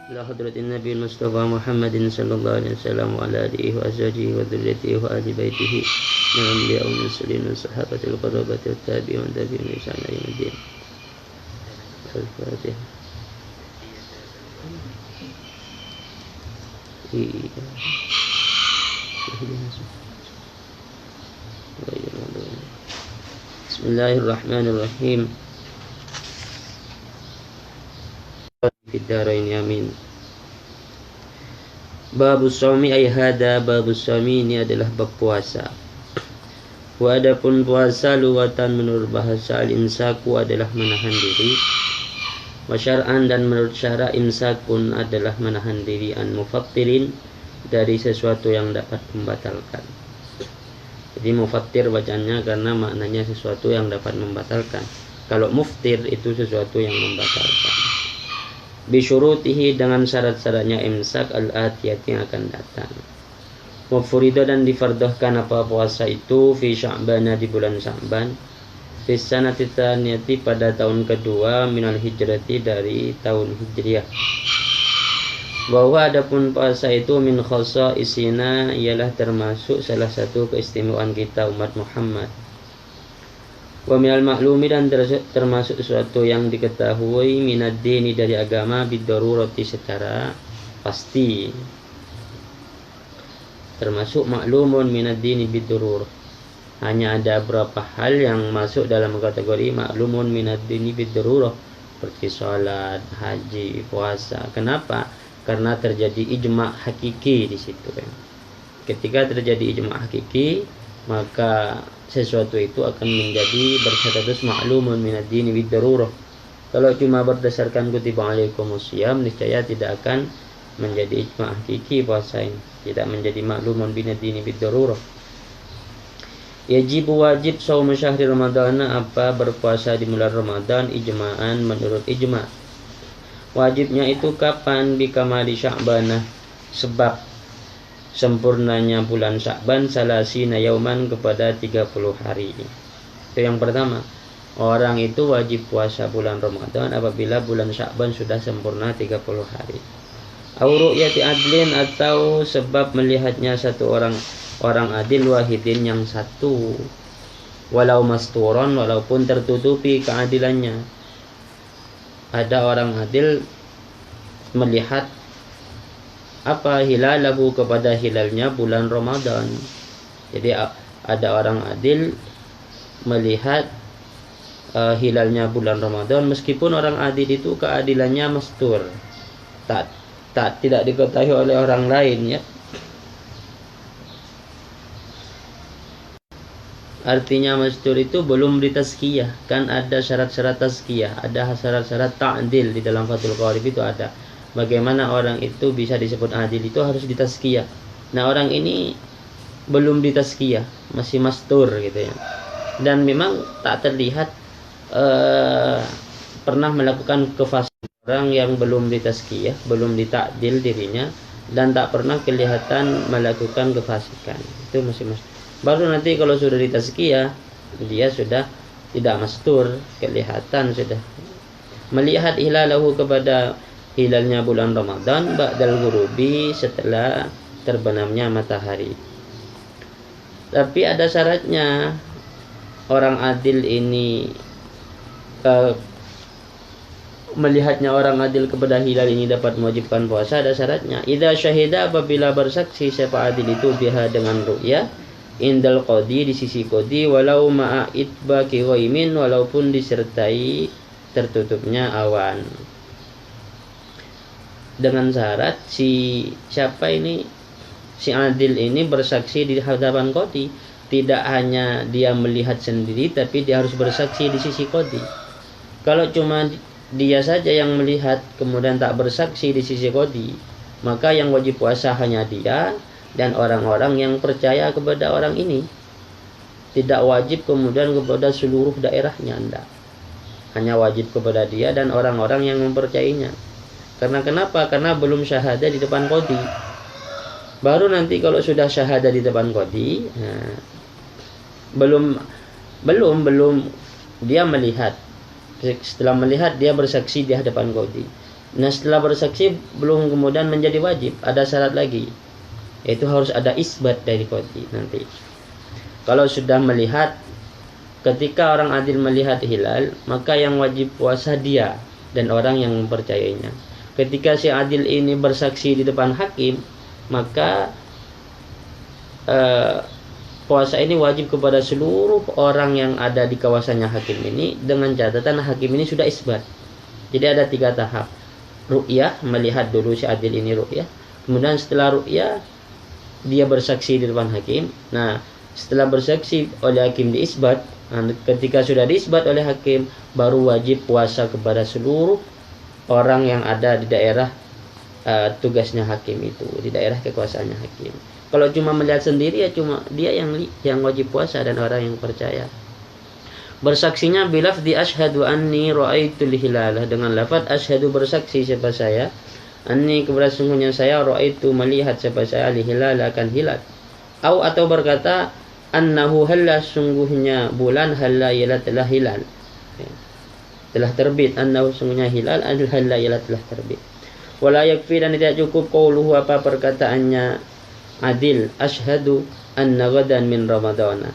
إلى حضرة النبي المصطفى محمد صلى الله عليه وسلم وعلى آله وأزواجه وذريته وآل بيته من الأنبياء والمرسلين والصحابة القرابة والتابعين وتابعين بإحسان إلى يوم الدين. الفاتحة. بسم الله الرحمن الرحيم. Fid-dharain amin. Babus shaumi ay hada babus shaumi, ini adalah bab puasa. Wa adapun puasa luwatan menurut bahasa al-imsaku adalah menahan diri. Wa syar'an dan menurut syara imsakun adalah menahan diri an mufattirin dari sesuatu yang dapat membatalkan. Jadi mufattir bacanya karena maknanya sesuatu yang dapat membatalkan. Kalau muftir itu sesuatu yang membatalkan. Bisyurutihi dengan syarat-syaratnya imsak al-atiyat yang akan datang. Wafurida dan difardahkan apa puasa itu fi Sya'ban di bulan Sya'ban. Fi sanati tsaniyati pada tahun kedua minal hijrati dari tahun Hijriah. Bahwa adapun puasa itu min khasaisina ialah termasuk salah satu keistimewaan kita umat Muhammad. Wa minal maklumi dan termasuk sesuatu yang diketahui minad dini dari agama bidarurati secara pasti. Termasuk maklumun minad dini bidarur. Hanya ada beberapa hal yang masuk dalam kategori maklumun minad dini bidarurah, seperti salat, haji, puasa. Kenapa? Karena terjadi ijma' hakiki di situ. Ketika terjadi ijma' hakiki, maka sesuatu itu akan menjadi berstatus ma'lumun minad dini bid-darurah. Kalau cuma berdasarkan kutiba alaikumus syiyam, niscaya tidak akan menjadi ijma' hakiki puasa ini, tidak menjadi ma'lumun minad dini bid-darurah. Yajibu wajib shaum syahri Ramadan, apa berpuasa di bulan Ramadan ijma'an menurut ijma'. Wajibnya itu kapan? Bikamali Sya'banah, sebab sempurnanya bulan Sya'ban salasina yauman kepada 30 hari. Itu yang pertama. Orang itu wajib puasa bulan Ramadan apabila bulan Sya'ban sudah sempurna 30 hari. Au ru'yati adlin, atau sebab melihatnya satu orang adil wahidin yang satu. Walau masturon, walaupun tertutupi keadilannya. Ada orang adil melihat apa hilalahu kepada hilalnya bulan Ramadan. Jadi ada orang adil melihat hilalnya bulan Ramadan meskipun orang adil itu keadilannya mastur. Tidak diketahui oleh orang lain, ya. Artinya mastur itu belum ditazkiyah. Kan ada syarat-syarat tazkiyah, ada syarat-syarat ta'dil di dalam Fathul Qarib itu ada. Bagaimana orang itu bisa disebut adil itu harus ditazkiyah. Nah, orang ini belum ditazkiyah, masih mastur gitu ya. Dan memang tak terlihat pernah melakukan kefasikan. Orang yang belum ditazkiyah, belum ditakdil dirinya, dan tak pernah kelihatan melakukan kefasikan, itu masih mastur. Baru nanti kalau sudah ditazkiyah, dia sudah tidak mastur, kelihatan sudah. Melihat hilalahu kepada hilalnya bulan Ramadan ba'dal ghurubi, setelah terbenamnya matahari. Tapi ada syaratnya. Orang adil ini melihatnya orang adil kepada hilal ini dapat mewajibkan puasa, ada syaratnya. Idza syahida, apabila bersaksi siapa adil itu biha dengan ru'yah indal qadi, di sisi qadi, walau ma'a itbaqi ghaimin, walaupun disertai tertutupnya awan. Dengan syarat si adil ini bersaksi di hadapan qadi. Tidak hanya dia melihat sendiri, tapi dia harus bersaksi di sisi qadi. Kalau cuma dia saja yang melihat kemudian tak bersaksi di sisi qadi, maka yang wajib puasa hanya dia dan orang-orang yang percaya kepada orang ini. Tidak wajib kemudian kepada seluruh daerahnya, enggak. Hanya wajib kepada dia dan orang-orang yang mempercayainya. Karena kenapa? Karena belum syahadah di depan qadi. Baru nanti kalau sudah syahadah di depan qadi, belum dia melihat. Setelah melihat, dia bersaksi di hadapan qadi. Nah, setelah bersaksi belum kemudian menjadi wajib, ada syarat lagi, yaitu harus ada isbat dari qadhi nanti. Kalau sudah melihat, ketika orang adil melihat hilal, maka yang wajib puasa dia dan orang yang mempercayainya. Ketika si adil ini bersaksi di depan hakim, maka puasa ini wajib kepada seluruh orang yang ada di kawasannya hakim ini, dengan catatan hakim ini sudah isbat. Jadi ada 3 tahap. Ru'yah, melihat dulu si adil ini ru'yah. Kemudian setelah ru'yah, dia bersaksi di depan hakim. Nah, setelah bersaksi oleh hakim diisbat, ketika sudah diisbat oleh hakim, baru wajib puasa kepada seluruh orang yang ada di daerah tugasnya hakim itu, di daerah kekuasaannya hakim. Kalau cuma melihat sendiri, ya cuma dia yang wajib puasa dan orang yang percaya. Bersaksinya bilafzi asyhadu anni ra'aitul hilalah, dengan lafaz asyhadu, bersaksi siapa saya, anni kepada sungguhnya saya, ra'aitu melihat siapa saya, al hilal akan hilal. Atau berkata annahu halla, sungguhnya bulan, halla ialah telah hilal, telah terbit, annahu sungguhnya hilal, halla ialah telah terbit. Wala yakfi, dan tidak cukup qauluhu, apa perkataannya adil, asyhadu anna ghadan min ramadana,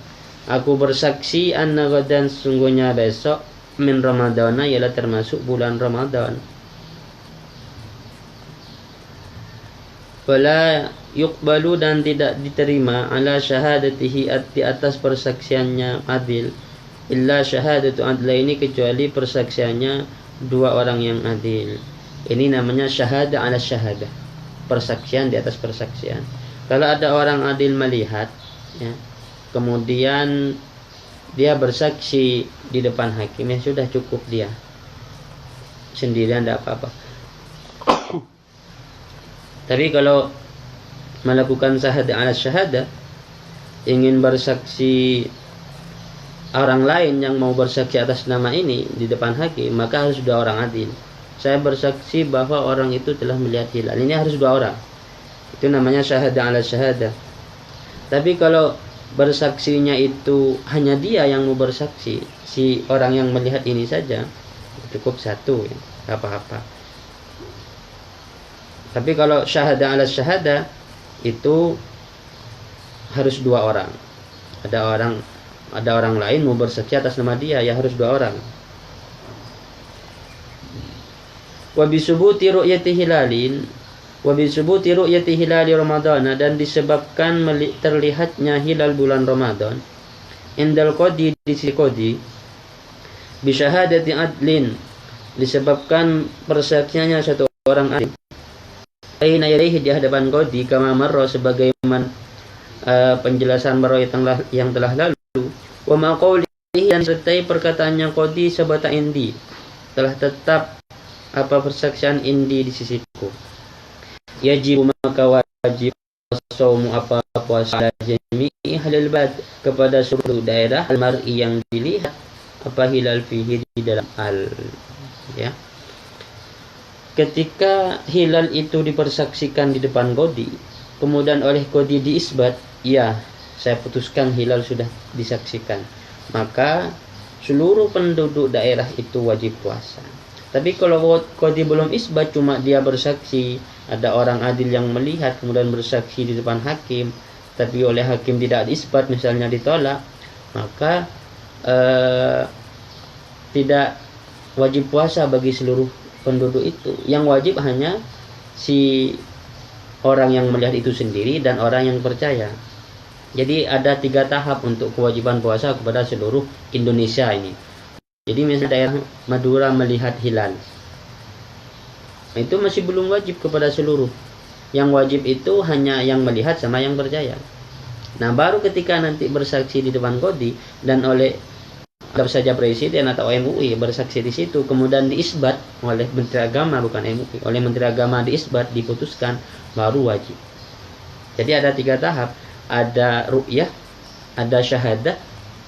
aku bersaksi anna ghadan, sungguhnya besok, min ramadana ialah termasuk bulan Ramadan. Wala yuqbalu, dan tidak diterima, ala syahadatihi, di atas persaksiannya adil, illa syahadatu adlaini, kecuali persaksiannya 2 orang yang adil. Ini namanya syahada ala syahada, persaksian di atas persaksian. Kalau ada orang adil melihat, ya, kemudian dia bersaksi di depan hakim, ya sudah cukup, dia sendirian tidak apa-apa. Tapi kalau melakukan syahada ala syahada, ingin bersaksi orang lain yang mau bersaksi atas nama ini di depan hakim, maka harus 2 orang adil. Saya bersaksi bahwa orang itu telah melihat hilal, ini harus 2 orang. Itu namanya syahada ala syahada. Tapi kalau bersaksinya itu hanya dia yang mau bersaksi, si orang yang melihat ini saja, cukup 1, ya, apa-apa. Tapi kalau syahada ala syahada itu harus 2 orang. Ada orang lain mau bersaksi atas nama dia, ya harus 2 orang. Wa bisubuti ru'yati hilalin, wa bisubuti ru'yati hilali Ramadana, dan disebabkan terlihatnya hilal bulan Ramadan, indal qadi, di sisi qadi, bi syahadati adlin, disebabkan persaksiannya 1 orang adil, aina yadayhi, di hadapan qadi, kama marra, sebagaimana penjelasan marra yang telah lalu, wa ma qawlihi, dan sertai perkataannya qadi, sabata indi, telah tetap apa persaksian indi di sisiku. Yajib, maka wajib, saumu, apa puasa, jami'i halal bad, kepada seluruh daerah, al-mar'i, yang dilihat, apa hilal fihi, di dalam ya. Ketika hilal itu dipersaksikan di depan qadi, kemudian oleh qadi diisbat, ya saya putuskan hilal sudah disaksikan, maka seluruh penduduk daerah itu wajib puasa. Tapi kalau qadi belum isbat, cuma dia bersaksi, ada orang adil yang melihat kemudian bersaksi di depan hakim, tapi oleh hakim tidak isbat, misalnya ditolak, maka tidak wajib puasa bagi seluruh penduduk itu. Yang wajib hanya si orang yang melihat itu sendiri dan orang yang percaya. Jadi ada 3 tahap untuk kewajiban puasa kepada seluruh Indonesia ini. Jadi misalnya daerah Madura melihat hilal, itu masih belum wajib kepada seluruh. Yang wajib itu hanya yang melihat sama yang percaya. Nah, baru ketika nanti bersaksi di depan qadi dan oleh saja presiden atau MUI bersaksi di situ, kemudian diisbat oleh Menteri Agama, bukan MUI, oleh Menteri Agama diisbat, diputuskan, baru wajib. Jadi ada 3 tahap, ada ru'yah, ada syahadah,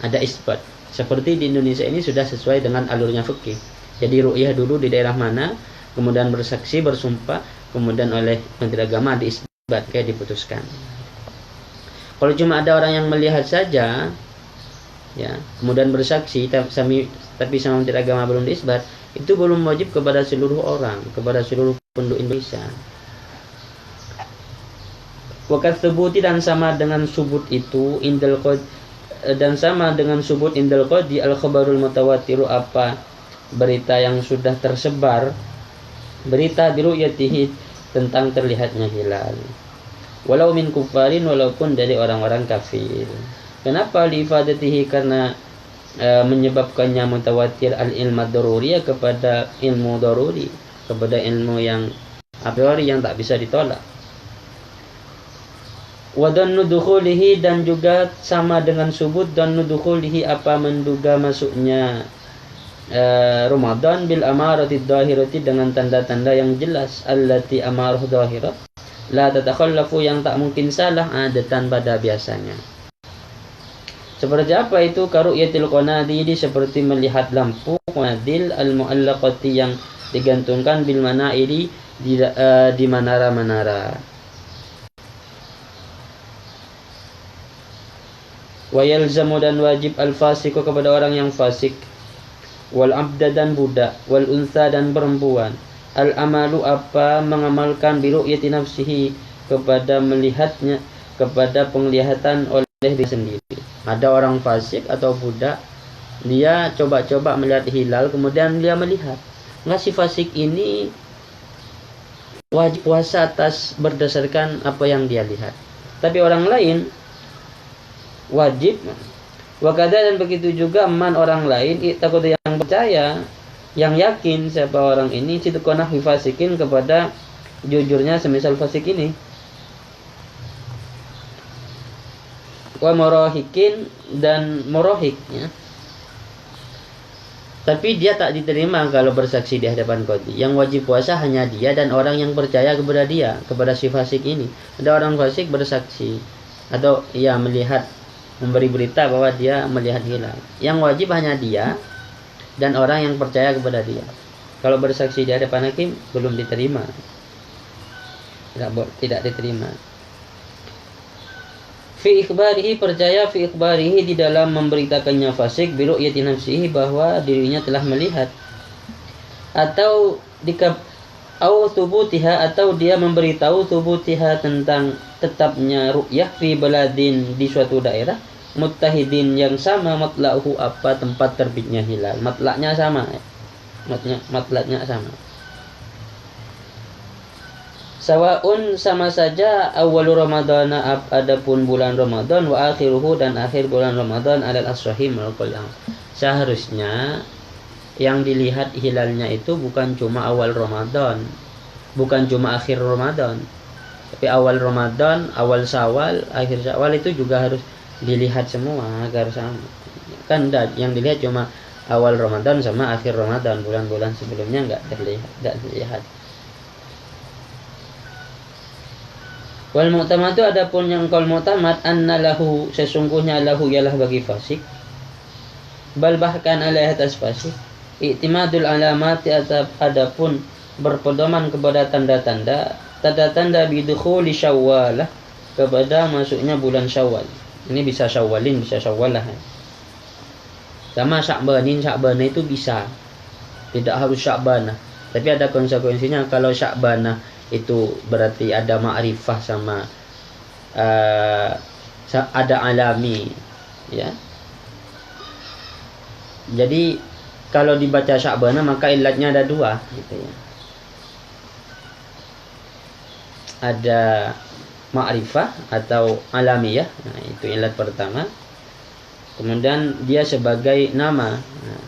ada isbat. Seperti di Indonesia ini sudah sesuai dengan alurnya fikih. Jadi ru'yah dulu di daerah mana, kemudian bersaksi, bersumpah, kemudian oleh Menteri Agama diisbat, kayak diputuskan. Kalau cuma ada orang yang melihat saja, ya, kemudian bersaksi tapi sama menteri agama belum diisbat, itu belum wajib kepada seluruh orang, kepada seluruh penduduk Indonesia. Wakat subuti dan sama dengan subut itu indal qad dan sama dengan subut indal qadi al khabarul mutawatiru apa berita yang sudah tersebar, berita biruyatihi tentang terlihatnya hilal. Walau min kufarin, walaupun dari orang-orang kafir. Kenapa liifadatihi? Karena menyebabkannya mutawatir al-ilmu daruri kepada ilmu daruri, kepada ilmu yang a priori yang tak bisa ditolak. Wa dhannu dukhulihi dan juga sama dengan subut dhannu dukhulihi apa menduga masuknya Ramadan bil amarati dhahirati dengan tanda-tanda yang jelas allati amarah dhahirah la tatakhallafu yang tak mungkin salah adatan pada biasanya. Seperti apa itu? Karu'yatil qanadili seperti melihat lampu qanadil al muallaqati yang digantungkan bil manaili di menara-menara. Wa yalzamu dan wajib al fasiqu kepada orang yang fasik, wal abda dan budak, wal unsa dan perempuan, al amalu apa mengamalkan bi ru'yati nafsihi kepada melihatnya, kepada penglihatan oleh diri sendiri. Ada orang fasik atau budak, dia coba-coba melihat hilal, kemudian dia melihat, enggak si fasik ini wajib puasa atas berdasarkan apa yang dia lihat. Tapi orang lain wajib. Wakada dan begitu juga man orang lain takut yang percaya, yang yakin siapa orang ini sidqanah fasikin kepada jujurnya semisal fasik ini. Wa murahikin dan murahik ya. Tapi dia tak diterima kalau bersaksi di hadapan qadhi. Yang wajib puasa hanya dia dan orang yang percaya kepada dia, kepada si fasik ini. Ada orang fasik bersaksi atau ia melihat, memberi berita bahwa dia melihat hilal. Yang wajib hanya dia dan orang yang percaya kepada dia. Kalau bersaksi di hadapan hakim belum diterima. Tidak diterima. Fi ikhbarihi percaya fi ikhbarihi di dalam memberitakannya fasik bi ru'yati nafsihi bahwa dirinya telah melihat, atau au thubutiha atau dia memberitahu thubutiha tentang tetapnya ru'yah fi baladin di suatu daerah muttahidin yang sama matla'uhu apa tempat terbitnya hilal. Matla'nya sama. Matla'nya sama. Sawaun sama saja awal Ramadan adapun bulan Ramadan wa akhiruhu dan akhir bulan Ramadan alal asrahim yang seharusnya yang dilihat hilalnya itu bukan cuma awal Ramadan, bukan cuma akhir Ramadan, tapi awal Ramadan, awal Syawal, akhir Syawal itu juga harus dilihat semua agar sama. Kan yang dilihat cuma awal Ramadan sama akhir Ramadan, bulan-bulan sebelumnya enggak terlihat. Wal mu'tamad itu adapun yang qaul mu'tamad anna lahu sesungguhnya lahu ialah bagi fasik, bal bahkan alaihi atas fasik, i'timadul alamati adapun berpedoman kepada tanda-tanda bidukhuli Syawal kepada masuknya bulan Syawal. Ini bisa Syawalin, bisa Syawal lah. Sama Sya'banin itu bisa. Tidak harus Sya'banah. Tapi ada konsekuensinya kalau Sya'banah itu berarti ada ma'rifah sama ada alami ya. Jadi kalau dibaca Sya'banah maka ilatnya ada dua gitu ya. Ada ma'rifah atau alamiah. Nah, itu ilat pertama. Kemudian dia sebagai nama. Nah,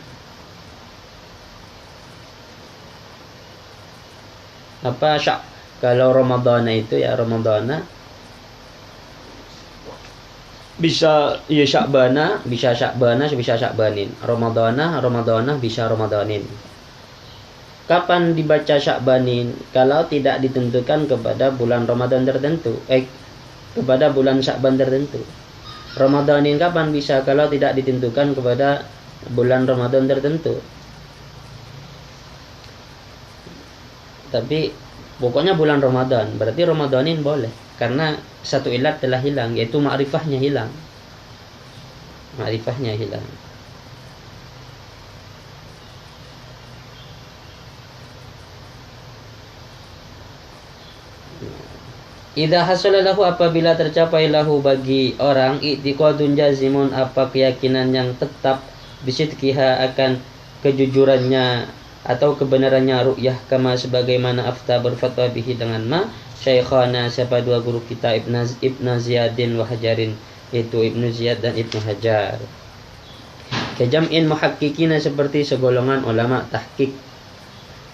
apa kalau Ramadana itu ya Ramadana bisa ya Sya'bana, bisa Sya'bana, bisa Sya'banin. Ramadana bisa Ramadanin. Kapan dibaca Sya'banin? Kalau tidak ditentukan kepada bulan Ramadan tertentu, kepada bulan Sya'ban tertentu. Ramadanin kapan bisa? Kalau tidak ditentukan kepada bulan Ramadan tertentu. Tapi pokoknya bulan Ramadan, berarti Ramadanin boleh. Karena satu ilat telah hilang, yaitu ma'rifahnya hilang. Ma'rifahnya hilang. Idza hasala lahu, apabila tercapai lahu bagi orang, i'tiqadun jazimun, apa keyakinan yang tetap, bisidqiha, akan kejujurannya atau kebenarannya ru'yah, kama sebagaimana afta berfatwa bihi dengan ma syaikhana, siapa dua guru kita, Ibn Ziyadin wa Hajarin, yaitu Ibnu Ziyad dan Ibnu Hajar. Kejam'in muhakkikina, seperti segolongan ulama tahqiq.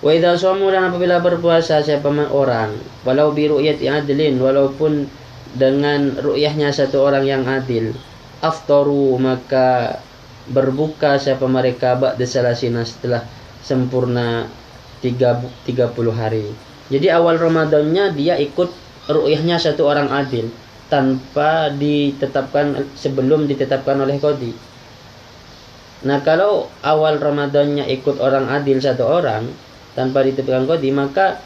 Wa idza shamu, dan apabila berpuasa siapa orang, walau bi ru'yati adlin, walaupun dengan ru'yahnya satu orang yang adil, aftaru, maka berbuka siapa mereka ba'da salasina, setelah sempurna 30 hari. Jadi awal Ramadannya dia ikut ru'yahnya satu orang adil tanpa ditetapkan, sebelum ditetapkan oleh qadhi. Nah, kalau awal Ramadannya ikut orang adil satu orang tanpa ditetapkan qadhi, maka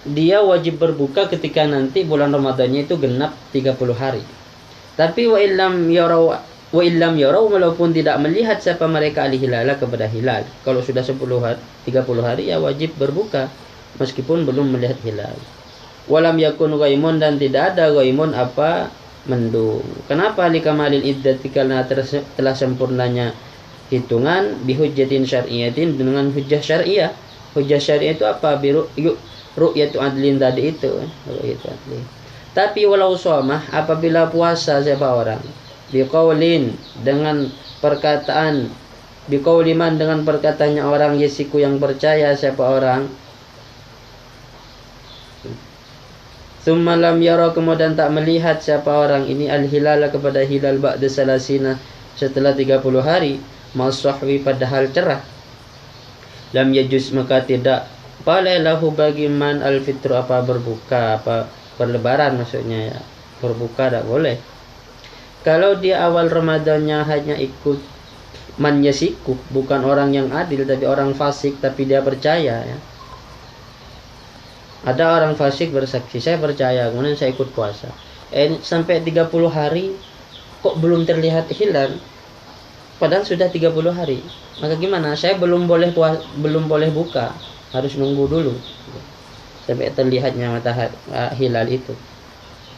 dia wajib berbuka ketika nanti bulan Ramadannya itu genap 30 hari. Tapi wa illam yarau, walaupun tidak melihat siapa mereka al-hilala, kepada hilal. Kalau sudah 30 hari ya wajib berbuka meskipun belum melihat hilal. Walam yakun ghaimun, dan tidak ada ghaimun apa mendung. Kenapa? Likamalil iddati, karena telah sempurnanya hitungan, bihujjatin syar'iyatin, dengan hujjah syariah. Hujjah syariah itu apa? Ru'yatu adlin tadi itu, ru'yatu adlin. Tapi walau somah, apabila puasa siapa orang, biqaulin, dengan perkataan, biqauliman, dengan perkataannya orang, yasiku, yang percaya siapa orang, tsumma lam yara, kemudian tak melihat siapa orang ini, al-hilala, kepada hilal, ba'da salasina, setelah 30 hari, masahwi, padahal cerah, lam yajuz, maka tidak boleh lahu bagi man al-fitru, apa berbuka, apa berlebaran maksudnya ya, berbuka tak boleh. Kalau dia awal Ramadannya hanya ikut man yasiku, bukan orang yang adil tapi orang fasik, tapi dia percaya ya. Ada orang fasik bersaksi, saya percaya, kemudian saya ikut puasa. Sampai 30 hari kok belum terlihat hilal, padahal sudah 30 hari. Maka gimana? Saya belum boleh buka, harus nunggu dulu sampai terlihatnya matahari hilal itu.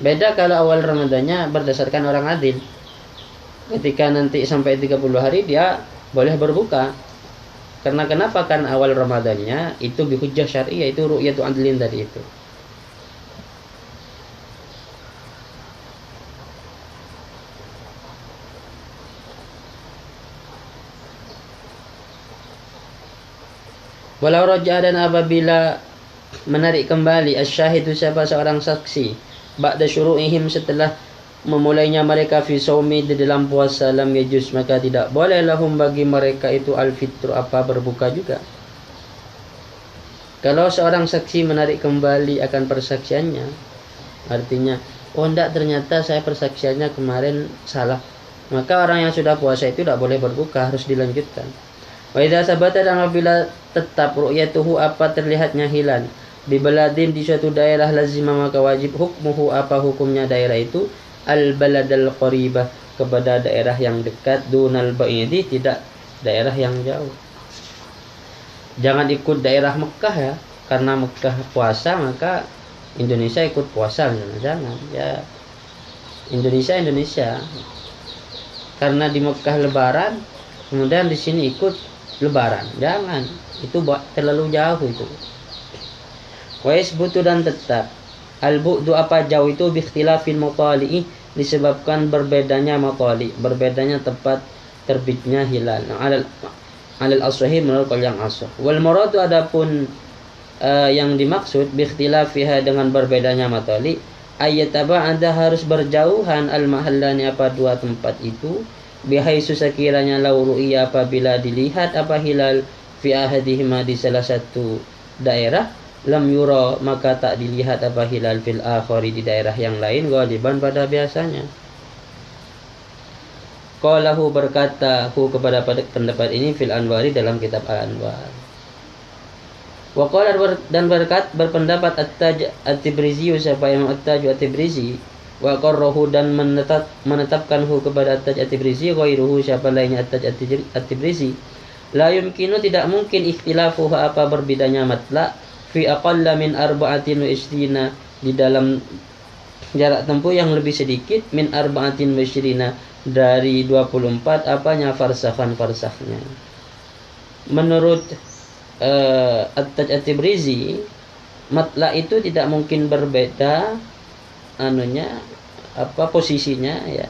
Beda kalau awal Ramadannya berdasarkan orang adil. Ketika nanti sampai 30 hari dia boleh berbuka. Karena kenapa? Karena awal Ramadannya itu bihujjah syariah, itu ru'yatu adlin tadi itu. Walau raja, dan apabila menarik kembali, asyahidu, siapa seorang saksi, ba'da syuru'ihim, setelah memulainya mereka, fi shaumi, di dalam puasa, lam yajuz, maka tidak boleh lahum bagi mereka itu al-fitru, apa berbuka juga. Kalau seorang saksi menarik kembali akan persaksiannya, artinya oh enggak, ternyata saya persaksiannya kemarin salah, maka orang yang sudah puasa itu tidak boleh berbuka, harus dilanjutkan. Wa idza sabata, dan apabila tetap ru'yatuhu, apa terlihatnya hilal, di baladin, di suatu daerah, lazimah, maka wajib hukmuhu, apa hukumnya daerah itu, al-baladal qaribah, kepada daerah yang dekat, dunal ba'idi, tidak daerah yang jauh. Jangan ikut daerah Mekah ya, karena Mekah puasa maka Indonesia ikut puasa, jangan ya. Indonesia karena di Mekah lebaran, kemudian di sini ikut lebaran, jangan, itu terlalu jauh itu. Wa isbutu, dan tetap al-bu'du, apa jauh itu, bi ikhtilafil matali'i, disebabkan berbedanya matali, berbedanya tempat terbitnya hilal. Alal as-sahih, menurut yang as-sah. Wal muradu, adapun yang dimaksud bi ikhtilafiha, dengan berbedanya matali, ayataba, ada harus berjauhan, al-mahallani, apa dua tempat itu, bihaisu, sekiranya lau ru'iyya, apabila dilihat apa hilal, fi ahadihima, di salah satu daerah, lam yura, maka tak dilihat apa hilal, fil akhari, di daerah yang lain, ghaliban, pada biasanya. Qalahu, berkata kepada pendapat ini, fil anwari, dalam kitab al-anwar. Wa qala, dan berpendapat at-Tibrizi, siapa yang at-Taj at-Tibrizi, wa qarrahu dan menetapkanhu kepada At-Taj At-Tibrizi ghairuhu siapa lainnya At-Taj At-Tibrizi la yumkinu tidak mungkin ikhtilafuhu apa berbedanya matla fi aqalla min 24 di dalam jarak tempuh yang lebih sedikit min 24 dari 24 apanya farsakhan-farsaknya. Menurut At-Taj At-Tibrizi matla itu tidak mungkin berbeda posisinya ya,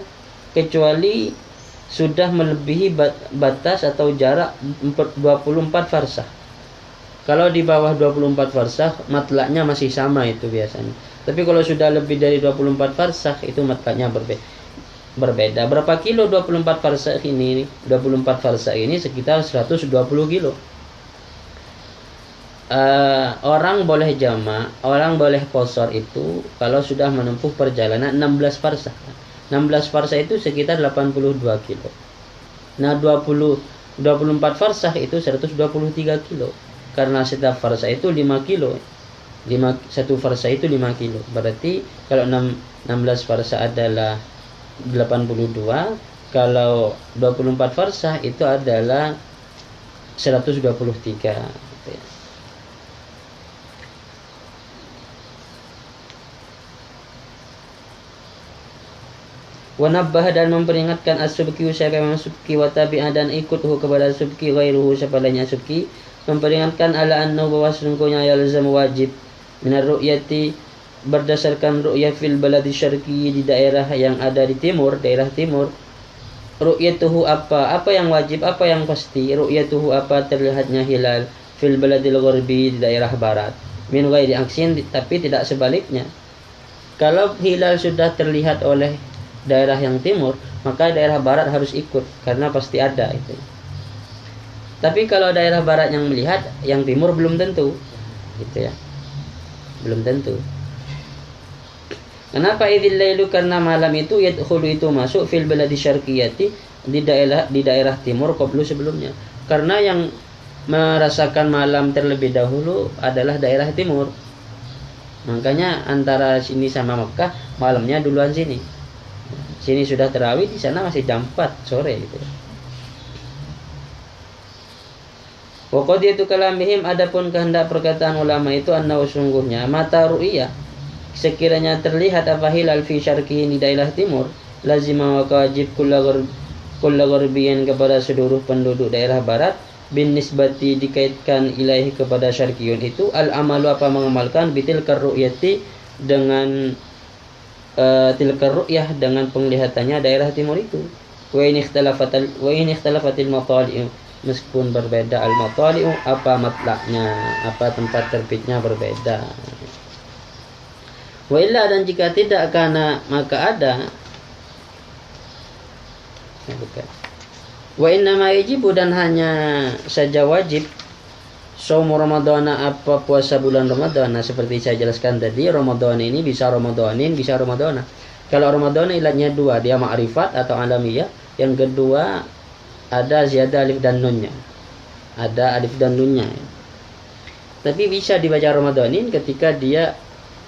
kecuali sudah melebihi batas atau jarak 24 farsakh. Kalau di bawah 24 farsakh matlaknya masih sama itu biasanya. Tapi kalau sudah lebih dari 24 farsakh itu matlaknya berbeda. Berapa kilo 24 farsakh ini? 24 farsakh ini sekitar 120 kilo. Orang boleh jama', orang boleh qashar itu kalau sudah menempuh perjalanan 16 farsakh. 16 farsakh itu sekitar 82 kilo. Nah, 24 farsakh itu 123 kilo. Karena setiap farsakh itu 5 kilo. Satu farsakh itu 5 kilo. Berarti kalau 16 farsakh adalah 82, kalau 24 farsakh itu adalah 123. Wanabbah dan memperingatkan as-subki siapa yang subki wa tabi'ah dan ikuthu kepada subki ghairuhu siapa lainnya subki, memperingatkan ala annahu bahwa sesungguhnya yalzam wajib minar ru'yati berdasarkan ru'yah fil baladi syarqi di daerah yang ada di timur, daerah timur. Ru'yatuhu apa yang wajib, apa yang pasti. Ru'yatuhu apa terlihatnya hilal fil baladil gharbi di daerah barat. Min ghairi aksin tapi tidak sebaliknya. Kalau hilal sudah terlihat oleh daerah yang timur, maka daerah barat harus ikut karena pasti ada itu. Tapi kalau daerah barat yang melihat, yang timur belum tentu, gitu ya, belum tentu. Kenapa idzil lailu? Karena malam itu yadkhulu itu masuk fil baladi syarqiyati di daerah timur qablu sebelumnya. Karena yang merasakan malam terlebih dahulu adalah daerah timur. Makanya antara sini sama Mekah malamnya duluan sini. Sini sudah tarawih, di sana masih jam 4 sore gitu. Wa qadiyatu kalamihim adapun kehendak perkataan ulama itu annahu sungguhnya mata ru'iyah sekiranya terlihat apa hilal fi syarqi di daerah timur lazima wa wajib kullu gharbiyin kepada seluruh penduduk daerah barat bin nisbati dikaitkan ilahi kepada syarqiyun itu al amalu apa mengamalkan bitil karru'yati dengan tilkar ru'yah dengan penglihatannya daerah timur itu. Wa in ikhtalafatil matali'u meskipun berbeda al matali'u apa matlaknya, apa tempat terbitnya berbeda. Wa illa dan jika tidak karena maka ada. Wa inna ma yajibu dan hanya saja wajib Saumu Ramadana apa puasa bulan Ramadan. Seperti saya jelaskan tadi, Ramadan ini bisa Ramadanin, bisa Ramadana. Kalau Ramadan ilatnya dua, dia ma'rifat atau alamiyah. Yang kedua ada ziyadah alif dan nunnya. Ada alif dan nunnya. Tapi bisa dibaca Ramadanin ketika dia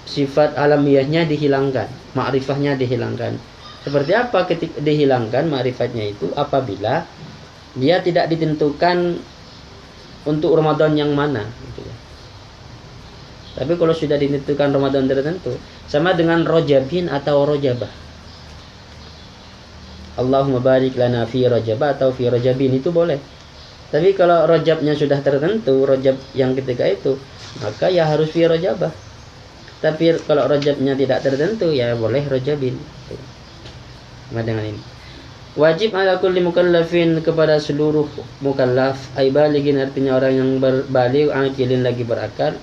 sifat alamiyahnya dihilangkan, ma'rifahnya dihilangkan. Seperti apa ketika dihilangkan ma'rifatnya itu? Apabila dia tidak ditentukan untuk Ramadan yang mana gitu ya. Tapi kalau sudah ditentukan Ramadan tertentu, sama dengan rojabin atau rojabah. Allahumma barik lana fi rojabah atau fi rojabin itu boleh. Tapi kalau rojabnya sudah tertentu, rojab yang ketika itu, maka ya harus fi rojabah. Tapi kalau rojabnya tidak tertentu, ya boleh rojabin. Sama dengan ini. Wajib ala kulli mukallafin kepada seluruh mukallaf ay baligin artinya orang yang berbaligh akilin lagi berakal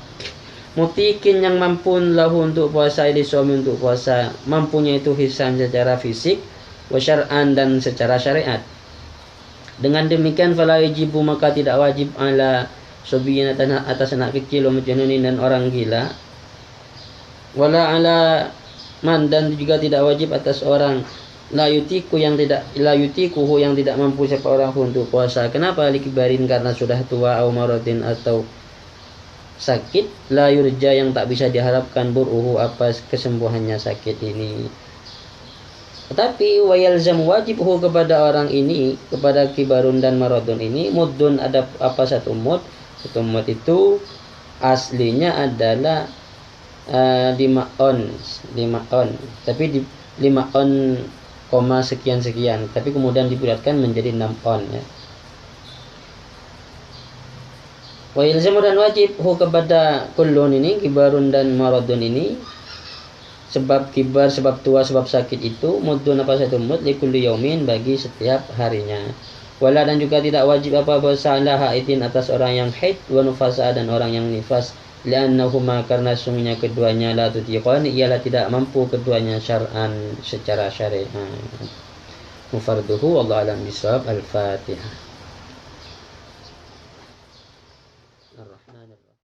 mutikin yang mampu lahu untuk puasa ili suami untuk puasa mampunya itu hisan secara fisik wa syar'an dan secara syariat. Dengan demikian fala yajibu maka tidak wajib ala subiyin atas anak kecil majnunin dan orang gila wala ala man dan juga tidak wajib atas orang la yutiku yang tidak mampu siapa orang untuk puasa. Kenapa? Likibarin karena sudah tua au maradin atau sakit la yurja yang tak bisa diharapkan buruhu apa kesembuhannya sakit ini. Tetapi wayalzam wajibhu kepada orang ini, kepada kibarun dan maradun ini, muddun ada apa satu mud. Satu mud itu aslinya adalah 5 on. Tapi di 5 on, sekian, tapi kemudian dibulatkan menjadi 6 on ya. Wa yalzamu dan wajib kepada kullun ini, kibarun dan maradun ini, sebab kibar, sebab tua, sebab sakit itu muddun apa satu mud li kulli yaumin bagi setiap harinya. Wala dan juga tidak wajib apa-apa salah haidin atas orang yang haid wa nufasa dan orang yang nifas, li'annahuma karena sungguhnya keduanya la tutiqan ialah tidak mampu keduanya syar'an secara syariat. Mufarduhu wallahu alam bisawab. Al-Fatihah.